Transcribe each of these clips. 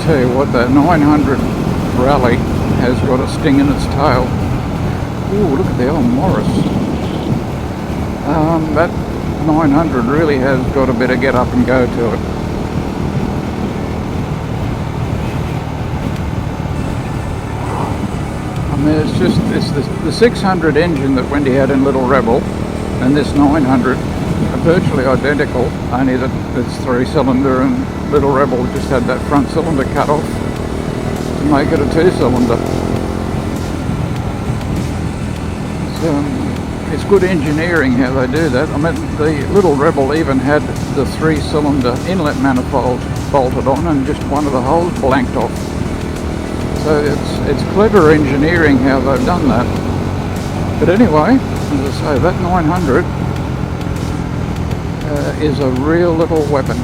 tell you what, that 900 Rally has got a sting in its tail. Ooh, look at the old Morris. That 900 really has got a bit of get up and go to it. I mean, it's the 600 engine that Wendy had in Little Rebel and this 900 are virtually identical, only that it's 3-cylinder and Little Rebel just had that front cylinder cut off to make it a 2-cylinder. It's good engineering how they do that. I mean, the Little Rebel even had the 3-cylinder inlet manifold bolted on and just one of the holes blanked off. So it's clever engineering how they've done that. But anyway, as I say, that 900 is a real little weapon.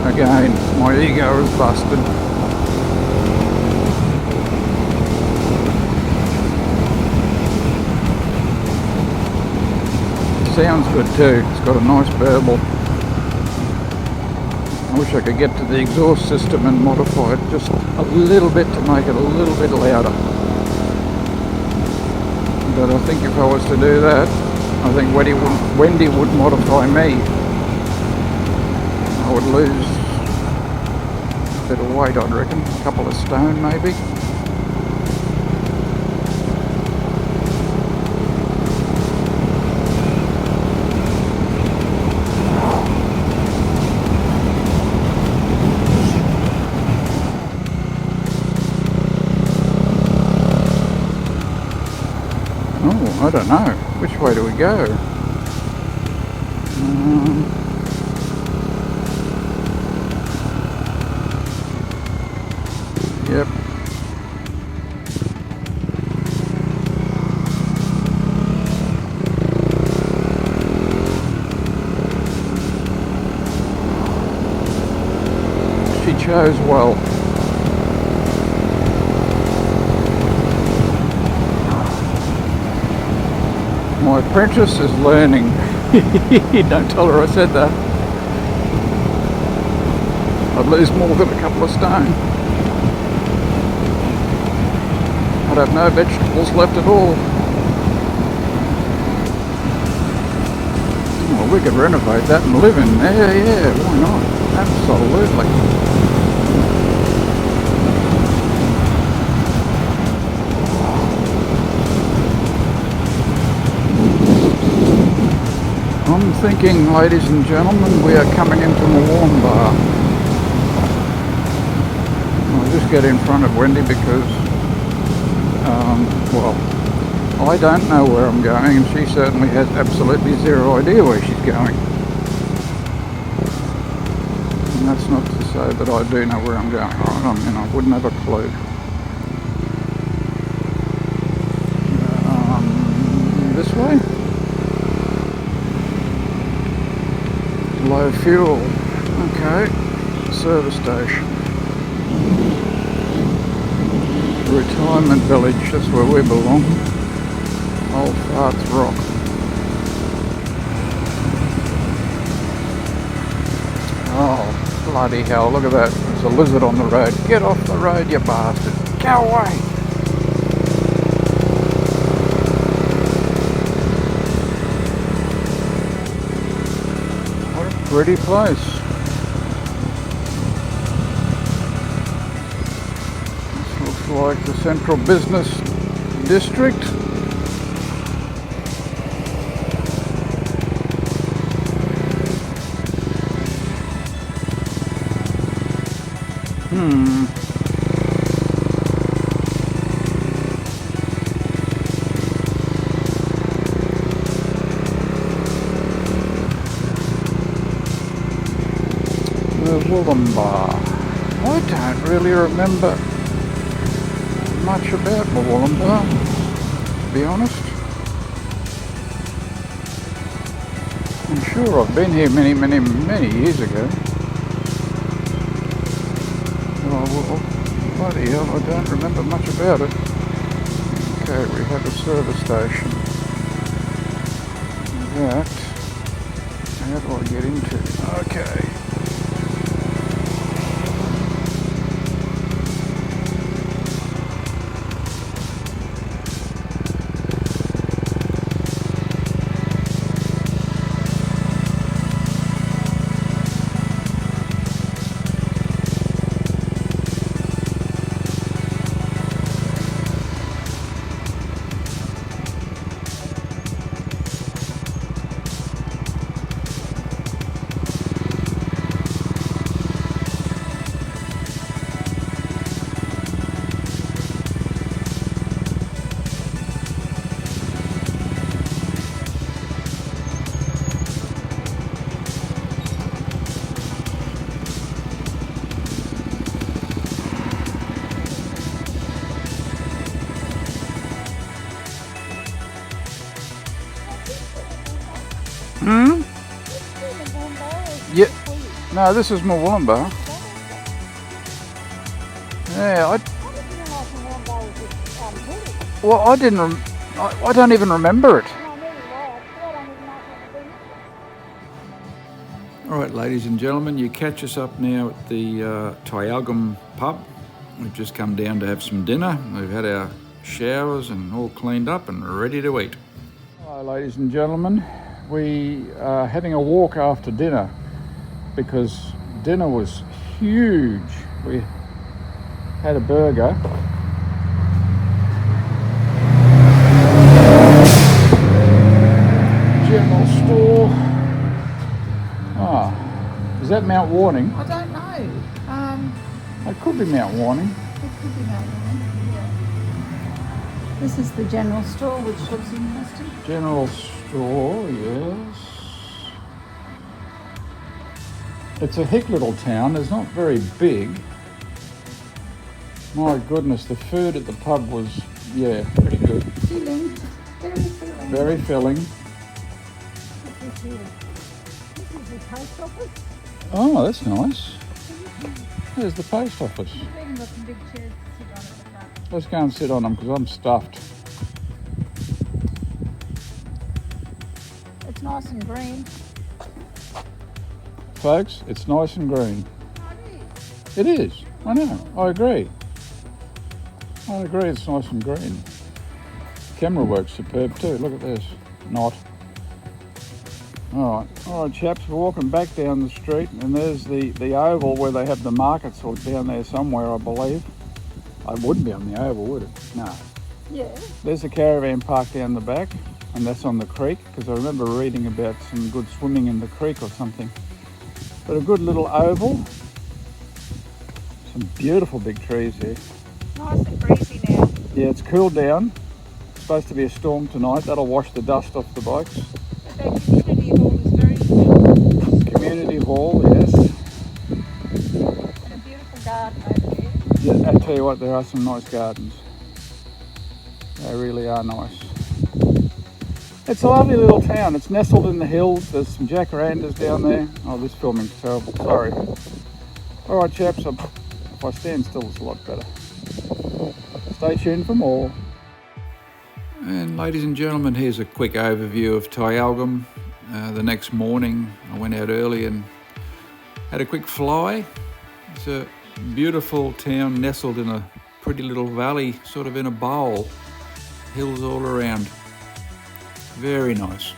Again, my ego is busted. Sounds good too. It's got a nice burble. I wish I could get to the exhaust system and modify it just a little bit to make it a little bit louder. But I think if I was to do that, I think Wendy would modify me. I would lose a bit of weight, I'd reckon. A couple of stone maybe. Oh, I don't know. Which way do we go? Yep. She chose well. My apprentice is learning. Don't tell her I said that. I'd lose more than a couple of stone. I'd have no vegetables left at all. Well, we could renovate that and live in there, yeah, why not? Absolutely. I'm thinking, ladies and gentlemen, we are coming into Mooloolaba. I'll just get in front of Wendy because, well, I don't know where I'm going and she certainly has absolutely zero idea where she's going. And that's not to say that I do know where I'm going. I mean, I wouldn't have a clue. This way? Low fuel. Okay. Service station. Retirement village. That's where we belong. Old Farts Rock. Oh, bloody hell. Look at that. There's a lizard on the road. Get off the road, you bastard. Go away. Pretty place. This looks like the Central Business District. Mooloolaba. I don't really remember much about Mooloolaba, to be honest. I'm sure I've been here many years ago. Oh, well, bloody hell, I don't remember much about it. Okay, we have a service station. That, how do I get into? Okay. Yeah. No, this is Murwillumbah. Yeah, I didn't. I don't even remember it. All right, ladies and gentlemen, you catch us up now at the Tyalgum pub. We've just come down to have some dinner. We've had our showers and all cleaned up and ready to eat. Hello, ladies and gentlemen. We are having a walk after dinner because dinner was huge. We had a burger. General store. Is that Mount Warning? I don't know. It could be Mount Warning. It could be Mount Warning, yeah. This is the general store, which looks interesting. General store, yes. It's a hick little town. It's not very big. My goodness, the food at the pub was, yeah, pretty good. Filling. Very filling. Very filling. What's this here? This is the post office. Oh, that's nice. There's the post office. We've even got some big chairs to sit on at the front. Let's go and sit on them because I'm stuffed. It's nice and green. Folks, it's nice and green. It is. I know. I agree. It's nice and green. Camera work's superb too. Look at this. Not. All right, chaps. We're walking back down the street, and there's the oval where they have the markets, or down there somewhere, I believe. It wouldn't be on the oval, would it? No. Yeah. There's a caravan park down the back, and that's on the creek, because I remember reading about some good swimming in the creek or something. But a good little oval. Some beautiful big trees here. Nice and breezy now. Yeah, it's cooled down. It's supposed to be a storm tonight. That'll wash the dust off the bikes. But that community hall is very good. Community hall, yes. And a beautiful garden over there. Yeah, I tell you what, there are some nice gardens. They really are nice. It's a lovely little town. It's nestled in the hills. There's some jacarandas down there. Oh, this filming's terrible. Sorry. All right, chaps. If I stand still, it's a lot better. Stay tuned for more. And ladies and gentlemen, here's a quick overview of Tyalgum. The next morning, I went out early and had a quick fly. It's a beautiful town nestled in a pretty little valley, sort of in a bowl. Hills all around. Very nice.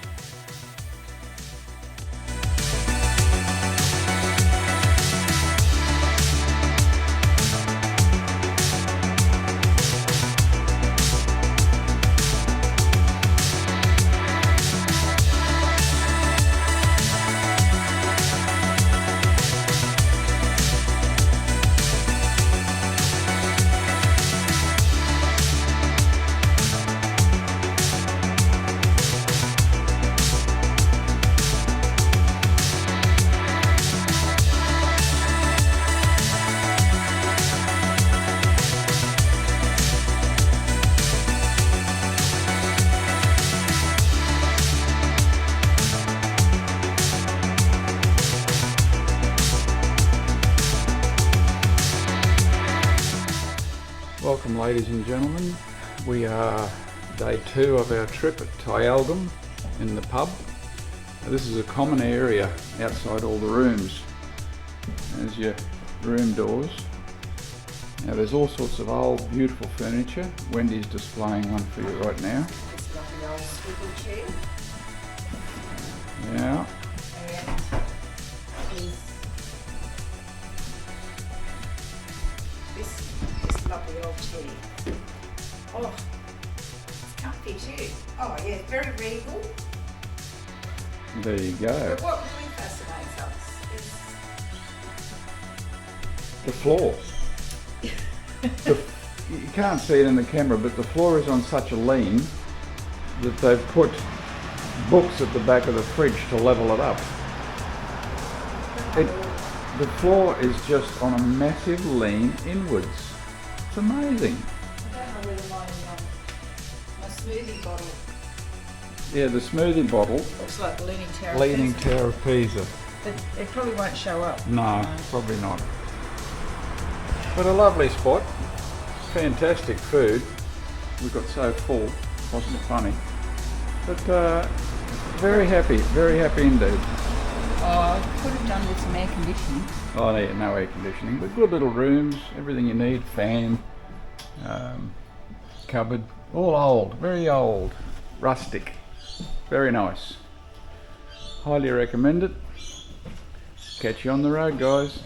Welcome, ladies and gentlemen. We are day 2 of our trip at Tyalgum in the pub. Now, this is a common area outside all the rooms. There's your room doors. Now there's all sorts of old beautiful furniture. Wendy's displaying one for you right now. It's got the old swivel chair. Yeah. And this lovely old chair. Oh, it's comfy too. Oh yeah, very regal. There you go. But what really fascinates us is The floor. You can't see it in the camera, but the floor is on such a lean that they've put books at the back of the fridge to level it up. The floor is just on a massive lean inwards. It's amazing. I don't know whether my smoothie bottle Yeah, the smoothie bottle, looks like the Leaning Tower. Leaning Tower of Pisa. It probably won't show up. No, probably not. But a lovely spot. Fantastic food. We got so full, wasn't it funny? But very happy indeed. Could have done with some air conditioning. Oh, no air conditioning, but good little rooms, everything you need, fan, cupboard, all old, very old, rustic, very nice. Highly recommend it. Catch you on the road, guys.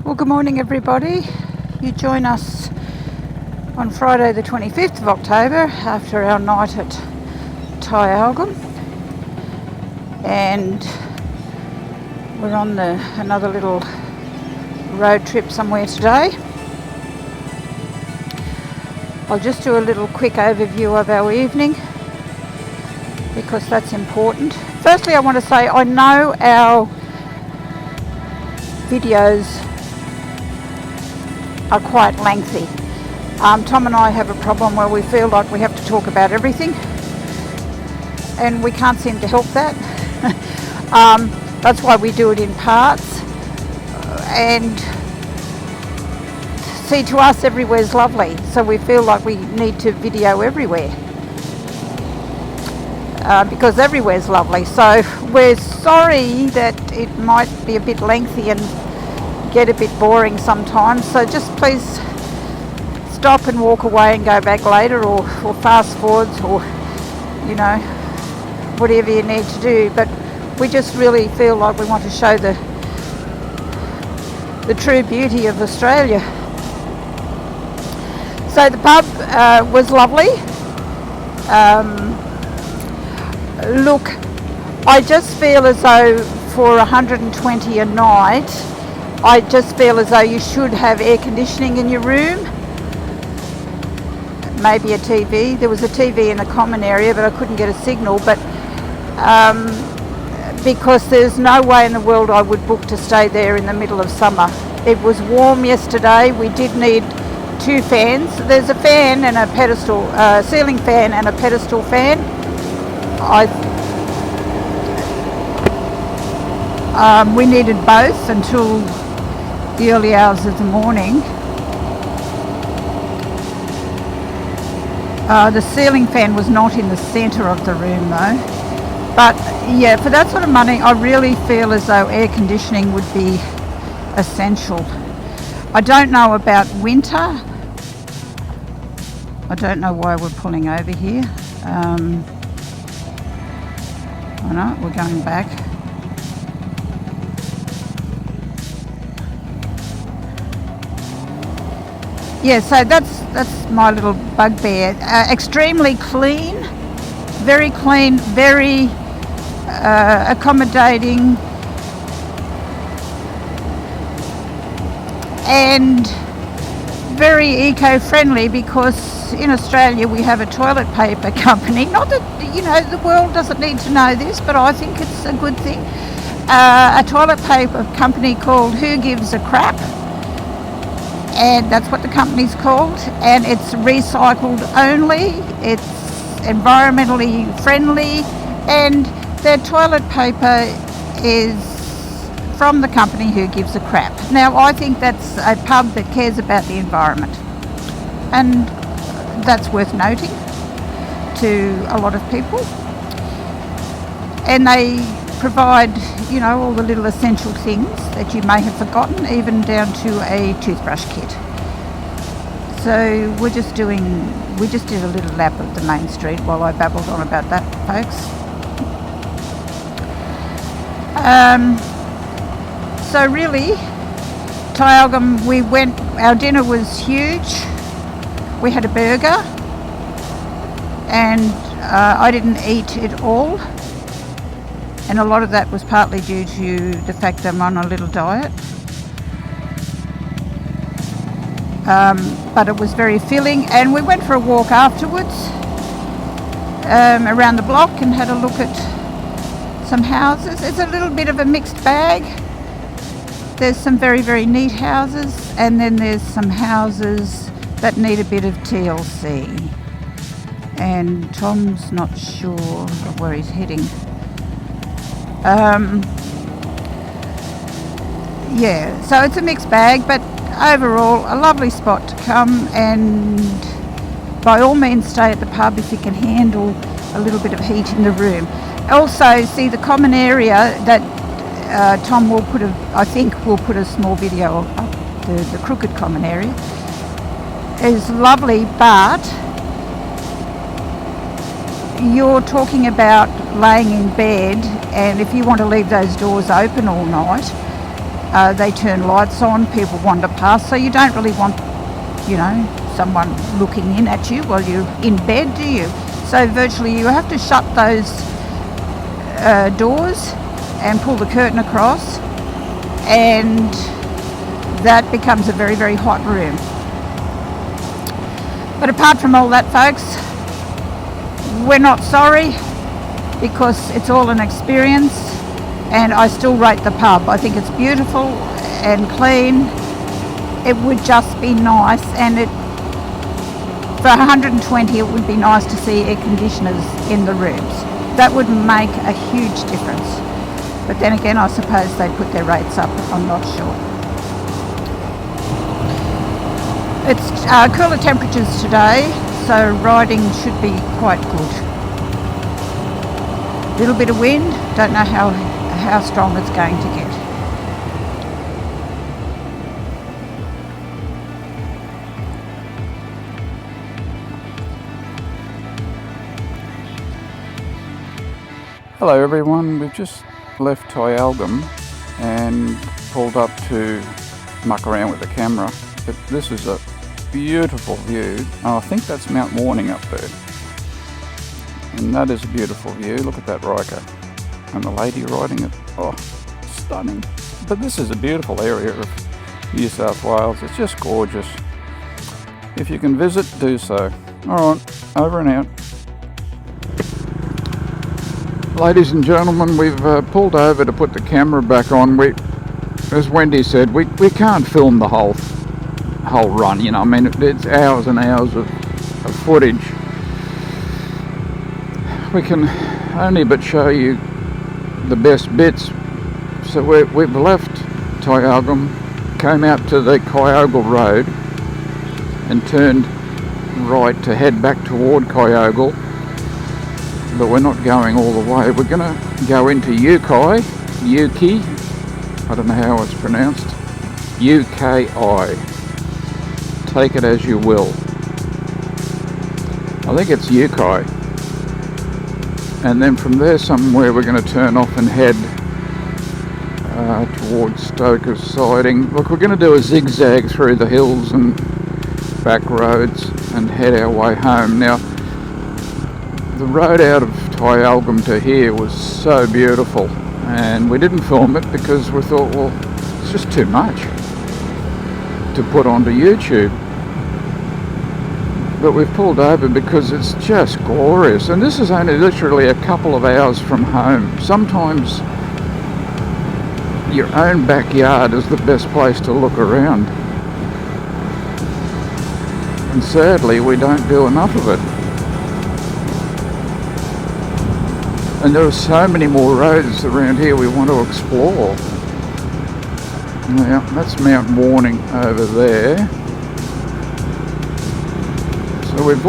Well, good morning, everybody. You join us on Friday the 25th of October after our night at Tyalgum, and we're on another little road trip somewhere today. I'll just do a little quick overview of our evening because that's important. Firstly, I want to say I know our videos are quite lengthy. Tom and I have a problem where we feel like we have to talk about everything, and we can't seem to help that. That's why we do it in parts. And see, to us everywhere's lovely, so we feel like we need to video everywhere because everywhere's lovely. So we're sorry that it might be a bit lengthy and get a bit boring sometimes, so just please stop and walk away and go back later, or fast forwards, or whatever you need to do. But we just really feel like we want to show the true beauty of Australia. So the pub was lovely. Look, I just feel as though for 120 a night, I just feel as though you should have air conditioning in your room, maybe a TV. There was a TV in a common area, but I couldn't get a signal. But because there's no way in the world I would book to stay there in the middle of summer. It was warm yesterday. We did need 2 fans. There's a fan and a pedestal, ceiling fan and a pedestal fan. We needed both until the early hours of the morning. The ceiling fan was not in the centre of the room though. But yeah, for that sort of money, I really feel as though air conditioning would be essential. I don't know about winter. I don't know why we're pulling over here. Oh no, we're going back. Yeah, so that's my little bugbear. Extremely clean, very accommodating, and very eco-friendly, because in Australia we have a toilet paper company. Not that the world doesn't need to know this, but I think it's a good thing. A toilet paper company called Who Gives a Crap, and that's what the company's called, and it's recycled only, it's environmentally friendly, and their toilet paper is from the company Who Gives a Crap. Now, I think that's a pub that cares about the environment, and that's worth noting to a lot of people. And they provide, all the little essential things that you may have forgotten, even down to a toothbrush kit. So we just did a little lap of the main street while I babbled on about that, folks. So really, Tyalgum, our dinner was huge. We had a burger, and I didn't eat it all. And a lot of that was partly due to the fact that I'm on a little diet. But it was very filling, and we went for a walk afterwards around the block and had a look at some houses. It's a little bit of a mixed bag. There's some very, very neat houses, and then there's some houses that need a bit of TLC. and Tom's not sure of where he's heading. Yeah, so it's a mixed bag, but overall a lovely spot to come, and by all means stay at the pub if you can handle a little bit of heat in the room. Also, see the common area that Tom will put I think we'll put a small video of the Crooked common area. Is lovely, but you're talking about laying in bed, and if you want to leave those doors open all night, they turn lights on, people wander past, so you don't really want, someone looking in at you while you're in bed, do you? So virtually you have to shut those doors and pull the curtain across, and that becomes a very, very hot room. But apart from all that, folks, we're not sorry, because it's all an experience, and I still rate the pub. I think it's beautiful and clean. It would just be nice, and for 120 it would be nice to see air conditioners in the rooms. That would make a huge difference. But then again, I suppose they put their rates up, I'm not sure. It's cooler temperatures today, so riding should be quite good. Little bit of wind, don't know how strong it's going to get. Hello everyone, we've just left Tyalgum and pulled up to muck around with the camera, but this is a beautiful view. Oh, I think that's Mount Warning up there, and that is a beautiful view. Look at that Riker and the lady riding it. Oh, stunning. But this is a beautiful area of New South Wales. It's just gorgeous. If you can visit, do so. Alright, over and out. Ladies and gentlemen, we've pulled over to put the camera back on. As Wendy said, we can't film the whole run, I mean, it's hours and hours of footage. We can only but show you the best bits. So we've left Tyalgum, came out to the Kyogle Road and turned right to head back toward Kyogle, but we're not going all the way. We're going to go into Yuki, I don't know how it's pronounced, UKI. Take it as you will. I think it's Yuki. And then from there somewhere we're going to turn off and head towards Stoker's Siding. Look, we're going to do a zigzag through the hills and back roads and head our way home. Now, the road out of Tyalgum to here was so beautiful, and we didn't film it because we thought, well, it's just too much to put onto YouTube. But we've pulled over because it's just glorious, and this is only literally a couple of hours from home. Sometimes your own backyard is the best place to look around, and sadly we don't do enough of it. And there are so many more roads around here we want to explore. Now, that's Mount Warning over there. So we've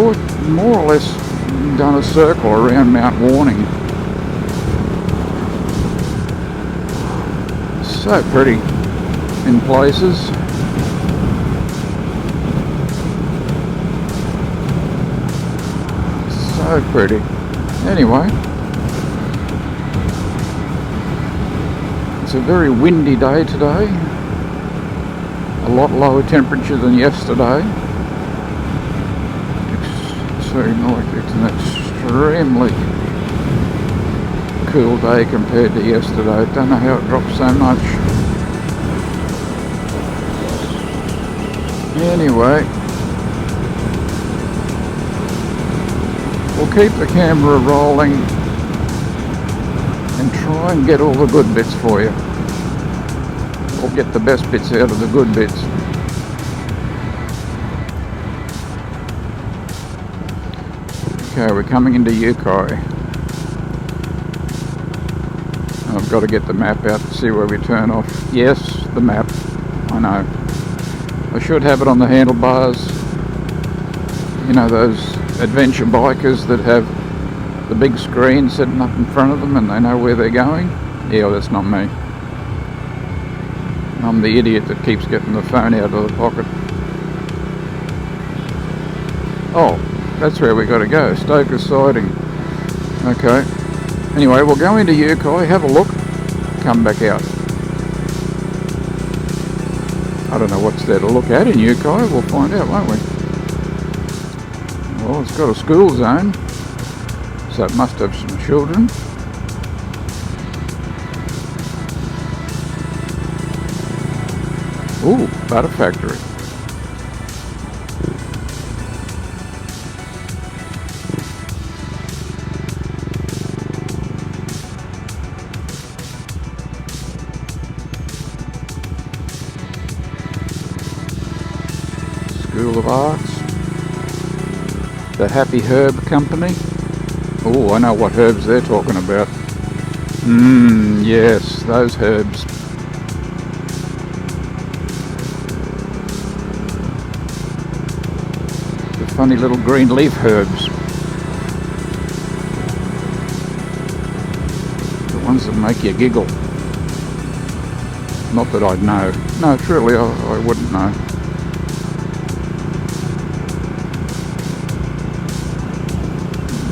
more or less done a circle around Mount Warning. So pretty in places. So pretty. Anyway, it's a very windy day today. A lot lower temperature than yesterday. Seems like it's an extremely cool day compared to yesterday. Don't know how it dropped so much. Anyway, we'll keep the camera rolling and try and get all the good bits for you. Or get the best bits out of the good bits. Okay, we're coming into Yukon. I've got to get the map out to see where we turn off. Yes, the map. I know. I should have it on the handlebars. You know, those adventure bikers that have the big screen sitting up in front of them and they know where they're going. Yeah, that's not me. I'm the idiot that keeps getting the phone out of the pocket. Oh, that's where we got to go. Stoker's Siding. Okay. Anyway, we'll go into Yukon, have a look, come back out. I don't know what's there to look at in Yukon. We'll find out, won't we? Well, it's got a school zone, so it must have some children. Ooh, butter factory. School of Arts. The Happy Herb Company. Oh, I know what herbs they're talking about. Yes, those herbs. The funny little green leaf herbs. The ones that make you giggle. Not that I'd know. No, truly, I wouldn't know.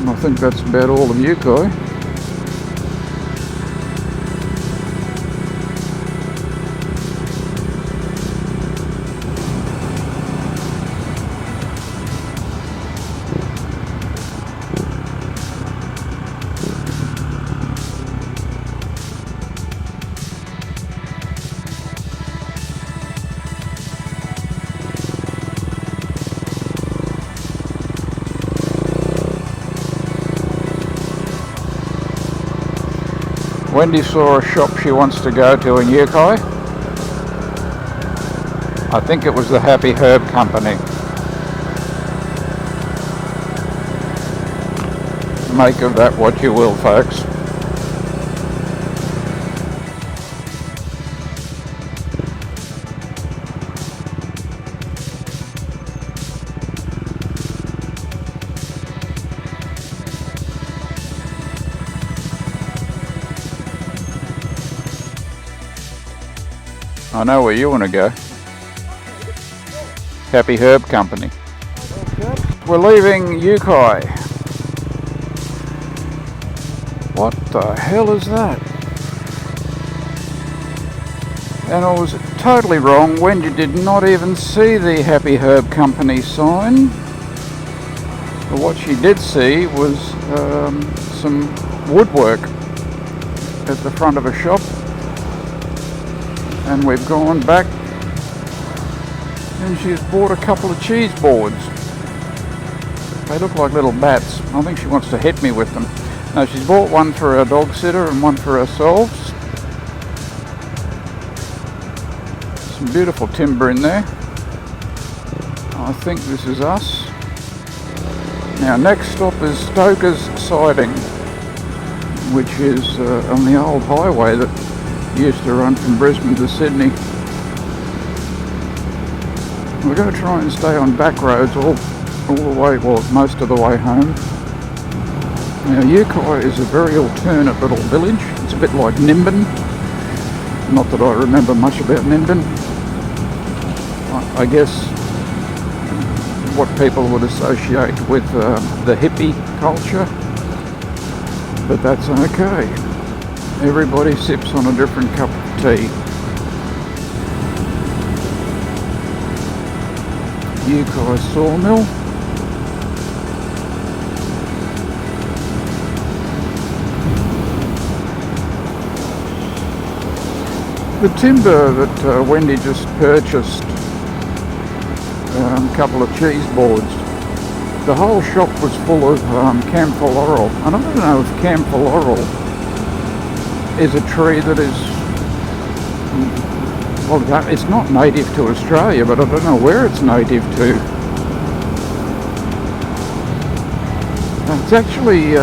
I think that's about all of Yukon. Wendy saw a shop she wants to go to in Yukon. I think it was the Happy Herb Company. Make of that what you will, folks. I know where you want to go. Happy Herb Company. We're leaving Yukon. What the hell is that? And I was totally wrong. Wendy did not even see the Happy Herb Company sign. But what she did see was some woodwork at the front of a shop. And we've gone back and she's bought a couple of cheese boards. They look like little bats. I think she wants to hit me with them. No, she's bought one for her dog sitter and one for ourselves. Some beautiful timber in there. I think this is us. Now next stop is Stoker's Siding, which is on the old highway that used to run from Brisbane to Sydney. We're going to try and stay on back roads all the way, well, most of the way home. Now Yukon is a very alternate little village. It's a bit like Nimbin. Not that I remember much about Nimbin. I guess what people would associate with the hippie culture, but that's okay. Everybody sips on a different cup of tea. Yukon Sawmill. The timber that Wendy just purchased, a couple of cheese boards, the whole shop was full of camphor laurel. And I don't know if camphor laurel is a tree that is, well, it's not native to Australia, but I don't know where it's native to. It's actually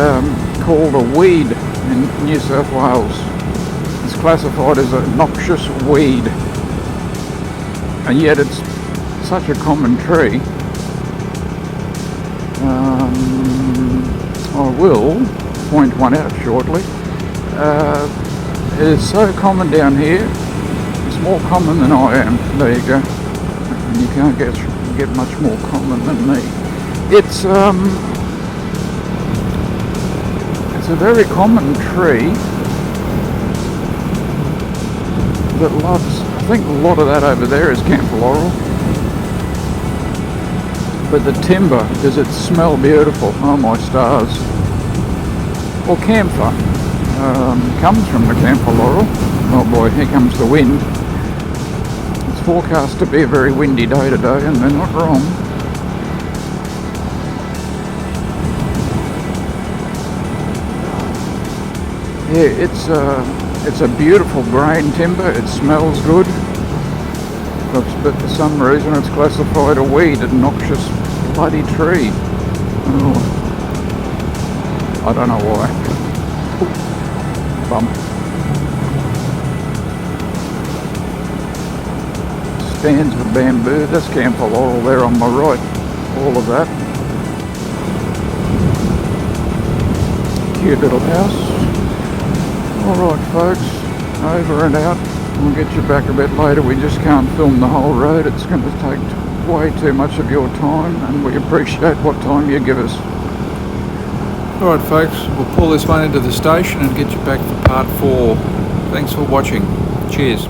called a weed in New South Wales. It's classified as a noxious weed, and yet it's such a common tree. I will point one out shortly. It is so common down here. It's more common than I am. There you go. And you can't get much more common than me. It's a very common tree that loves. I think a lot of that over there is camphor laurel. But the timber, does it smell beautiful? Oh my stars. Well, camphor comes from the camphor laurel. Oh boy, here comes the wind. It's forecast to be a very windy day today, and they're not wrong. Yeah, it's a beautiful grain timber. It smells good. But for some reason it's classified a weed, a noxious bloody tree. Oh, I don't know why. Bump. Stands of bamboo. That's camphor laurel there on my right. All of that. Cute little house. Alright folks, over and out. We'll get you back a bit later. We just can't film the whole road. It's going to take way too much of your time, and we appreciate what time you give us. Alright folks, we'll pull this one into the station and get you back for part 4. Thanks for watching. Cheers.